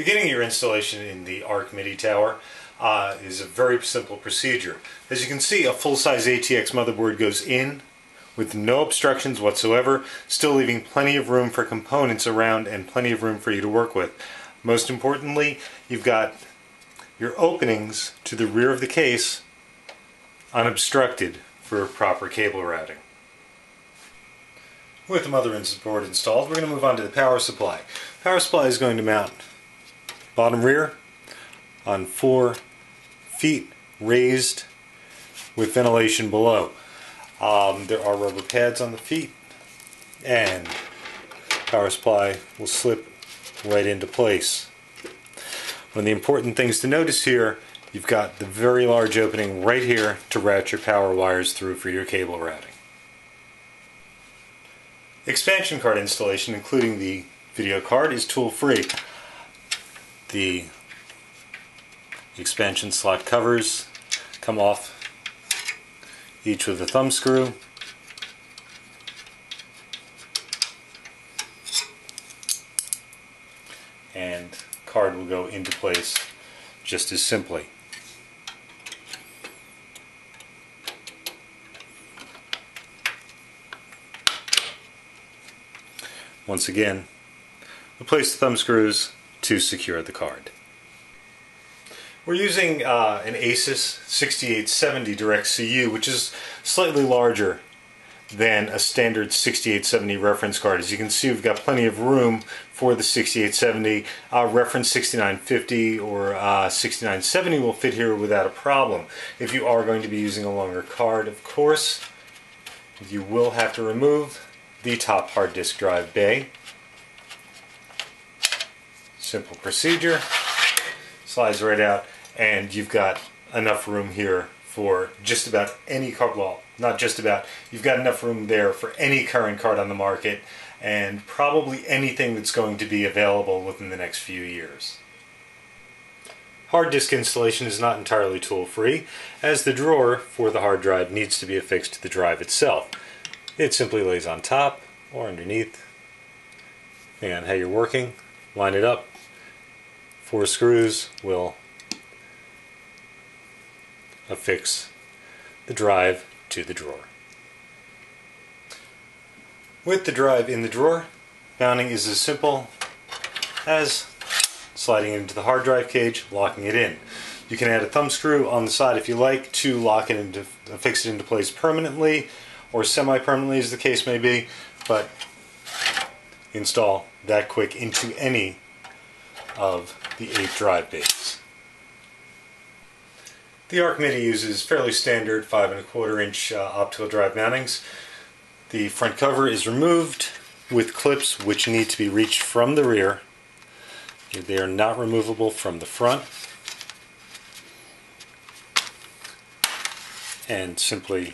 Beginning your installation in the ARC Midi tower is a very simple procedure. As you can see, a full-size ATX motherboard goes in with no obstructions whatsoever, still leaving plenty of room for components around and plenty of room for you to work with. Most importantly, you've got your openings to the rear of the case unobstructed for proper cable routing. With the motherboard installed, we're going to move on to the power supply. Power supply is going to mount bottom rear on 4 feet raised with ventilation below. There are rubber pads on the feet, and power supply will slip right into place. One of the important things to notice here, you've got the very large opening right here to route your power wires through for your cable routing. Expansion card installation, including the video card, is tool-free. The expansion slot covers come off each with a thumb screw. And card will go into place just as simply. Once again, replace the thumb screws to secure the card. We're using an Asus 6870 Direct CU, which is slightly larger than a standard 6870 reference card. As you can see, we've got plenty of room for the 6870. Reference 6950 or 6970 will fit here without a problem. If you are going to be using a longer card, of course, you will have to remove the top hard disk drive bay. Simple procedure, slides right out, and you've got enough room here for just about any card. Well, not just about, you've got enough room there for any current card on the market, and probably anything that's going to be available within the next few years. Hard disk installation is not entirely tool-free, as the drawer for the hard drive needs to be affixed to the drive itself. It simply lays on top or underneath, depending on how you're working. Line it up. 4 screws will affix the drive to the drawer. With the drive in the drawer, mounting is as simple as sliding it into the hard drive cage, locking it in. You can add a thumb screw on the side if you like to lock it into, affix it into place permanently or semi-permanently as the case may be, but install that quick into any of the 8 drive bays. The ARC Midi uses fairly standard 5 1/4 inch optical drive mountings. The front cover is removed with clips which need to be reached from the rear. They are not removable from the front, and simply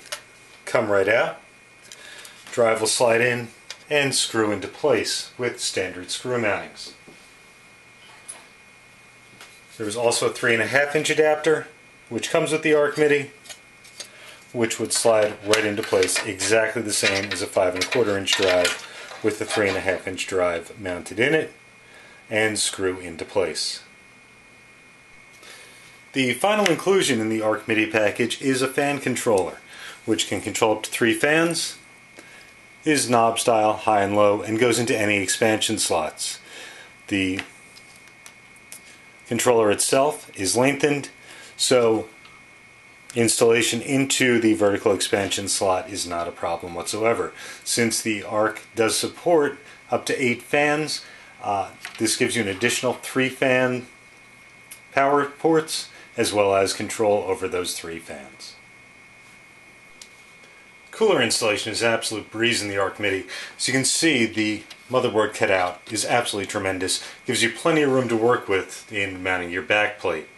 come right out. Drive will slide in and screw into place with standard screw mountings. There is also a 3 1/2 inch adapter which comes with the ARC Midi, which would slide right into place exactly the same as a 5 1/4 inch drive with the 3 1/2 inch drive mounted in it and screw into place. The final inclusion in the ARC Midi package is a fan controller, which can control up to 3 fans, is knob style, high and low, and goes into any expansion slots. The controller itself is lengthened, so installation into the vertical expansion slot is not a problem whatsoever. Since the ARC does support up to 8 fans, this gives you an additional 3 fan power ports as well as control over those 3 fans. Cooler installation is an absolute breeze in the ARC Midi. As you can see, the motherboard cutout is absolutely tremendous. Gives you plenty of room to work with in mounting your back plate.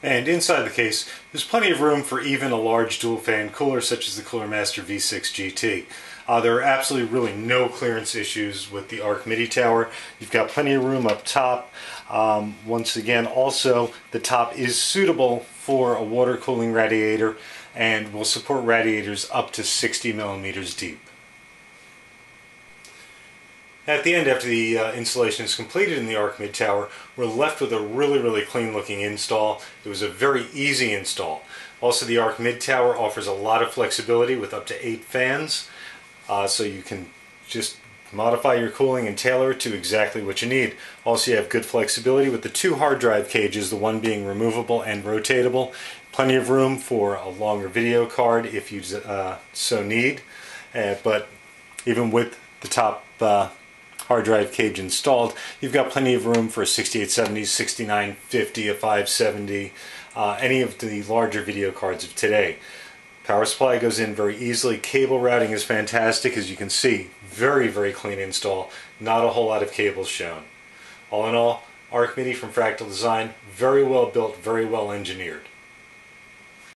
And inside the case, there's plenty of room for even a large dual fan cooler such as the Cooler Master V6 GT. There are absolutely really no clearance issues with the ARC Midi tower. You've got plenty of room up top. Once again, also the top is suitable for a water cooling radiator and will support radiators up to 60 millimeters deep. At the end, after the installation is completed in the Arc Mid Tower, we're left with a really clean looking install. It was a very easy install. Also, the Arc Mid Tower offers a lot of flexibility with up to 8 fans, so you can just modify your cooling and tailor it to exactly what you need. Also, you have good flexibility with the 2 hard drive cages, the one being removable and rotatable. Plenty of room for a longer video card if you so need, but even with the top hard drive cage installed, you've got plenty of room for a 6870, 6950, a 570, any of the larger video cards of today. Power supply goes in very easily. Cable routing is fantastic, as you can see. Very clean install. Not a whole lot of cables shown. All in all, Arc Midi from Fractal Design, very well built, very well engineered.